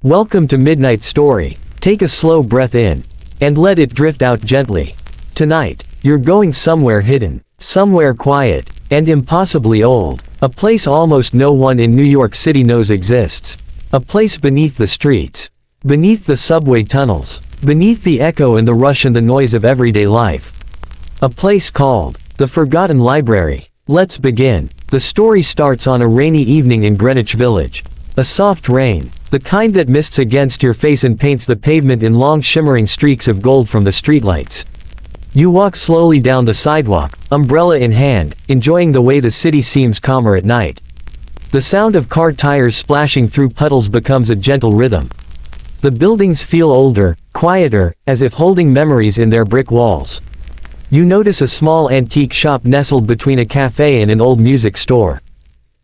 Welcome to Midnight Story. Take a slow breath in, and let it drift out gently. Tonight, you're going somewhere hidden, somewhere quiet, and impossibly old. A place almost no one in New York City knows exists. A place beneath the streets. Beneath the subway tunnels. Beneath the echo and the rush and the noise of everyday life. A place called the Forgotten Library. Let's begin. The story starts on a rainy evening in Greenwich Village. A soft rain, the kind that mists against your face and paints the pavement in long shimmering streaks of gold from the streetlights. You walk slowly down the sidewalk, umbrella in hand, enjoying the way the city seems calmer at night. The sound of car tires splashing through puddles becomes a gentle rhythm. The buildings feel older, quieter, as if holding memories in their brick walls. You notice a small antique shop nestled between a cafe and an old music store.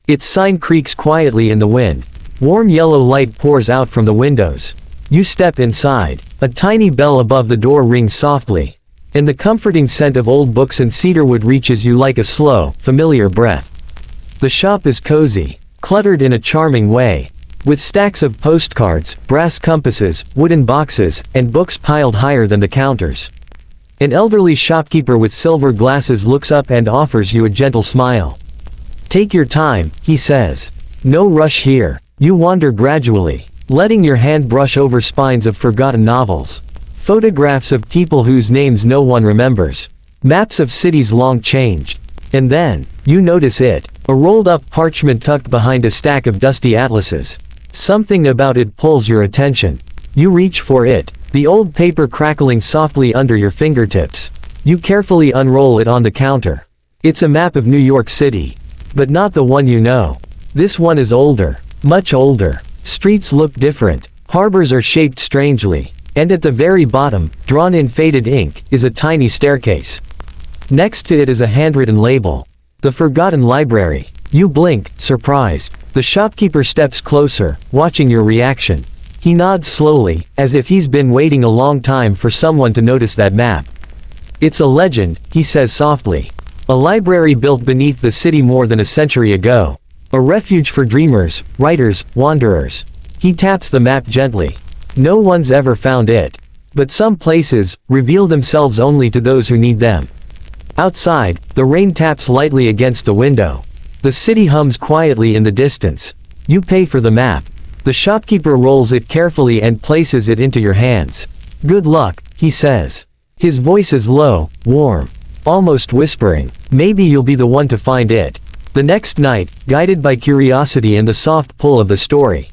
Its sign creaks quietly in the wind. Warm yellow light pours out from the windows. You step inside. A tiny bell above the door rings softly, and the comforting scent of old books and cedarwood reaches you like a slow, familiar breath. The shop is cozy, cluttered in a charming way, with stacks of postcards, brass compasses, wooden boxes, and books piled higher than the counters. An elderly shopkeeper with silver glasses looks up and offers you a gentle smile. "Take your time," he says. "No rush here." You wander gradually, letting your hand brush over spines of forgotten novels. Photographs of people whose names no one remembers. Maps of cities long changed. And then, you notice it, a rolled-up parchment tucked behind a stack of dusty atlases. Something about it pulls your attention. You reach for it, the old paper crackling softly under your fingertips. You carefully unroll it on the counter. It's a map of New York City. But not the one you know. This one is older. Much older. Streets look different. Harbors are shaped strangely. And at the very bottom, drawn in faded ink, is a tiny staircase. Next to it is a handwritten label. The Forgotten Library. You blink, surprised. The shopkeeper steps closer, watching your reaction. He nods slowly, as if he's been waiting a long time for someone to notice that map. "It's a legend," he says softly. "A library built beneath the city more than a century ago. A refuge for dreamers, writers, wanderers." He taps the map gently. "No one's ever found it. But some places reveal themselves only to those who need them." Outside, the rain taps lightly against the window. The city hums quietly in the distance. You pay for the map. The shopkeeper rolls it carefully and places it into your hands. "Good luck," he says. His voice is low, warm, almost whispering. "Maybe you'll be the one to find it." The next night, guided by curiosity and the soft pull of the story,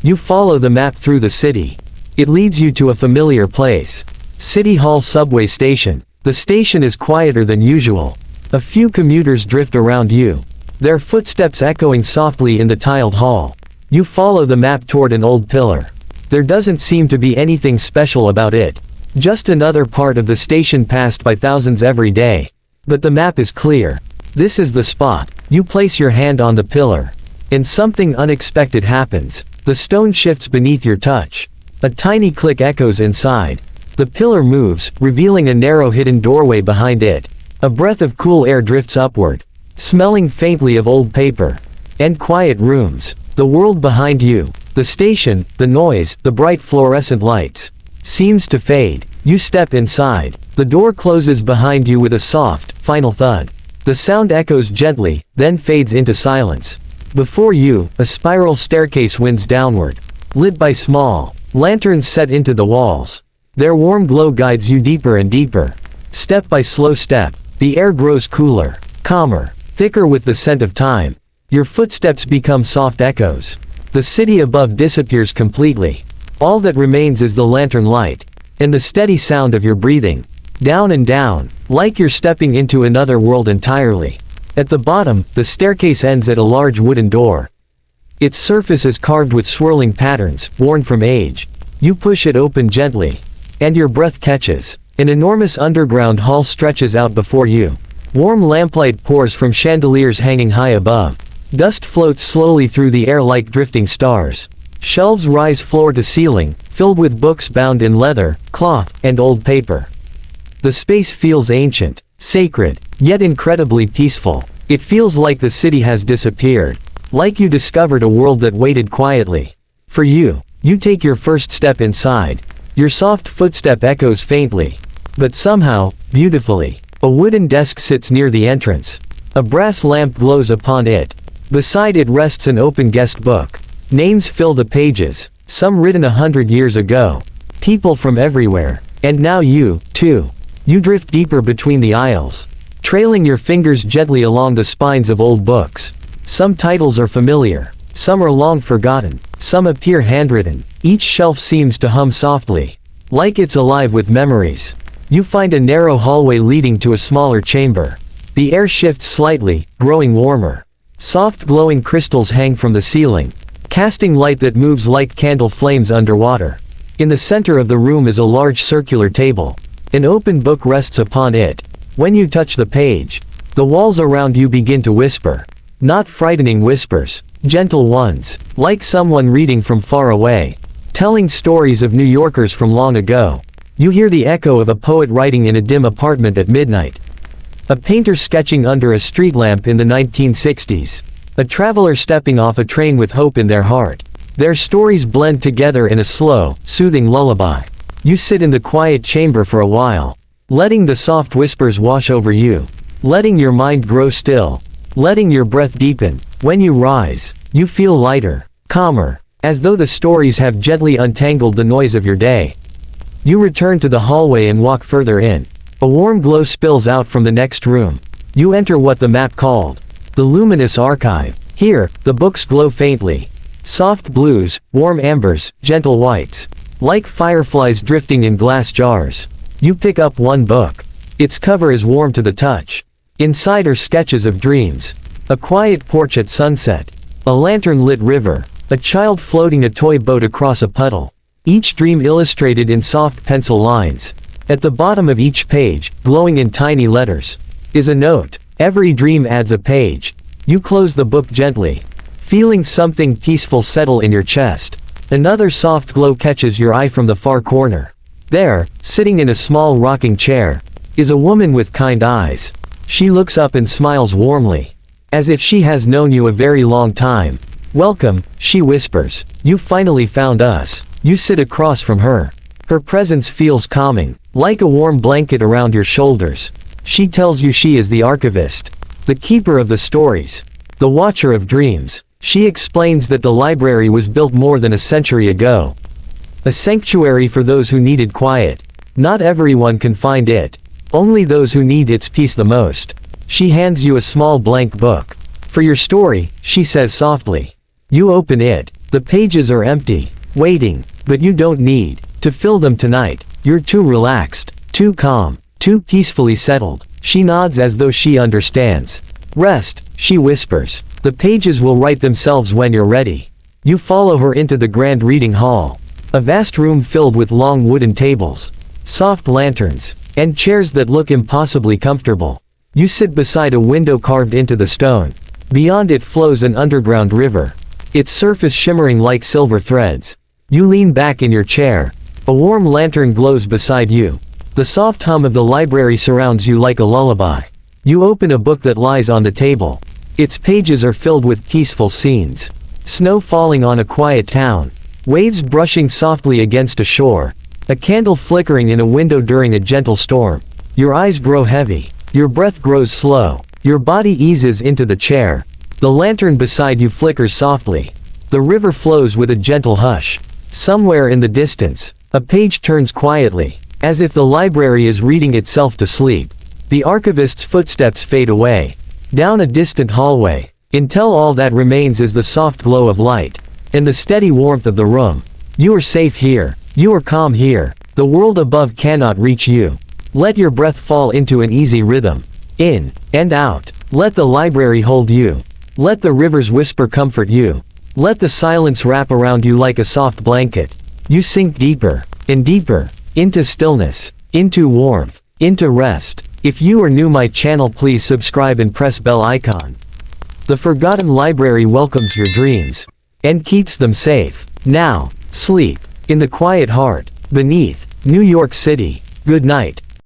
you follow the map through the city. It leads you to a familiar place. City Hall subway station. The station is quieter than usual. A few commuters drift around you, their footsteps echoing softly in the tiled hall. You follow the map toward an old pillar. There doesn't seem to be anything special about it. Just another part of the station passed by thousands every day. But the map is clear. This is the spot. You place your hand on the pillar. And something unexpected happens. The stone shifts beneath your touch. A tiny click echoes inside. The pillar moves, revealing a narrow hidden doorway behind it. A breath of cool air drifts upward, smelling faintly of old paper. And quiet rooms. The world behind you, the station, the noise, the bright fluorescent lights, seems to fade. You step inside. The door closes behind you with a soft, final thud. The sound echoes gently, then fades into silence. Before you, a spiral staircase winds downward, lit by small lanterns set into the walls. Their warm glow guides you deeper and deeper. Step by slow step, the air grows cooler, calmer, thicker with the scent of time. Your footsteps become soft echoes. The city above disappears completely. All that remains is the lantern light, and the steady sound of your breathing. Down and down, like you're stepping into another world entirely. At the bottom, the staircase ends at a large wooden door. Its surface is carved with swirling patterns, worn from age. You push it open gently, and your breath catches. An enormous underground hall stretches out before you. Warm lamplight pours from chandeliers hanging high above. Dust floats slowly through the air like drifting stars. Shelves rise floor to ceiling, filled with books bound in leather, cloth, and old paper. The space feels ancient, sacred, yet incredibly peaceful. It feels like the city has disappeared, like you discovered a world that waited quietly for you. You take your first step inside. Your soft footstep echoes faintly. But somehow, beautifully. A wooden desk sits near the entrance. A brass lamp glows upon it. Beside it rests an open guest book. Names fill the pages, some written 100 years ago. People from everywhere. And now you, too. You drift deeper between the aisles, trailing your fingers gently along the spines of old books. Some titles are familiar. Some are long forgotten. Some appear handwritten. Each shelf seems to hum softly, like it's alive with memories. You find a narrow hallway leading to a smaller chamber. The air shifts slightly, growing warmer. Soft glowing crystals hang from the ceiling, casting light that moves like candle flames underwater. In the center of the room is a large circular table. An open book rests upon it. When you touch the page, the walls around you begin to whisper. Not frightening whispers, gentle ones, like someone reading from far away, telling stories of New Yorkers from long ago. You hear the echo of a poet writing in a dim apartment at midnight. A painter sketching under a street lamp in the 1960s. A traveler stepping off a train with hope in their heart. Their stories blend together in a slow, soothing lullaby. You sit in the quiet chamber for a while, letting the soft whispers wash over you, letting your mind grow still, letting your breath deepen. When you rise, you feel lighter, calmer, as though the stories have gently untangled the noise of your day. You return to the hallway and walk further in. A warm glow spills out from the next room. You enter what the map called the luminous archive. Here, the books glow faintly. Soft blues, warm ambers, gentle whites. Like fireflies drifting in glass jars. You pick up one book. Its cover is warm to the touch. Inside are sketches of dreams. A quiet porch at sunset. A lantern-lit river. A child floating a toy boat across a puddle. Each dream illustrated in soft pencil lines. At the bottom of each page, glowing in tiny letters, is a note. Every dream adds a page. You close the book gently, feeling something peaceful settle in your chest. Another soft glow catches your eye from the far corner. There, sitting in a small rocking chair, is a woman with kind eyes. She looks up and smiles warmly, as if she has known you a very long time. "Welcome," she whispers. "You finally found us." You sit across from her. Her presence feels calming, like a warm blanket around your shoulders. She tells you she is the archivist, the keeper of the stories, the watcher of dreams. She explains that the library was built more than a century ago. A sanctuary for those who needed quiet. Not everyone can find it. Only those who need its peace the most. She hands you a small blank book. "For your story," she says softly. You open it. The pages are empty, waiting, but you don't need to fill them tonight. You're too relaxed, too calm, too peacefully settled. She nods as though she understands. "Rest," she whispers. "The pages will write themselves when you're ready." You follow her into the grand reading hall. A vast room filled with long wooden tables, soft lanterns, and chairs that look impossibly comfortable. You sit beside a window carved into the stone. Beyond it flows an underground river, its surface shimmering like silver threads. You lean back in your chair. A warm lantern glows beside you. The soft hum of the library surrounds you like a lullaby. You open a book that lies on the table. Its pages are filled with peaceful scenes. Snow falling on a quiet town. Waves brushing softly against a shore. A candle flickering in a window during a gentle storm. Your eyes grow heavy. Your breath grows slow. Your body eases into the chair. The lantern beside you flickers softly. The river flows with a gentle hush. Somewhere in the distance, a page turns quietly, as if the library is reading itself to sleep. The archivist's footsteps fade away, down a distant hallway, until all that remains is the soft glow of light, and the steady warmth of the room. You are safe here. You are calm here. The world above cannot reach you. Let your breath fall into an easy rhythm. In and out. Let the library hold you. Let the river's whisper comfort you. Let the silence wrap around you like a soft blanket. You sink deeper and deeper into stillness, into warmth, into rest. If you are new my channel, please subscribe and press bell icon. The Forgotten Library welcomes your dreams and keeps them safe. Now, sleep in the quiet heart beneath New York City. Good night.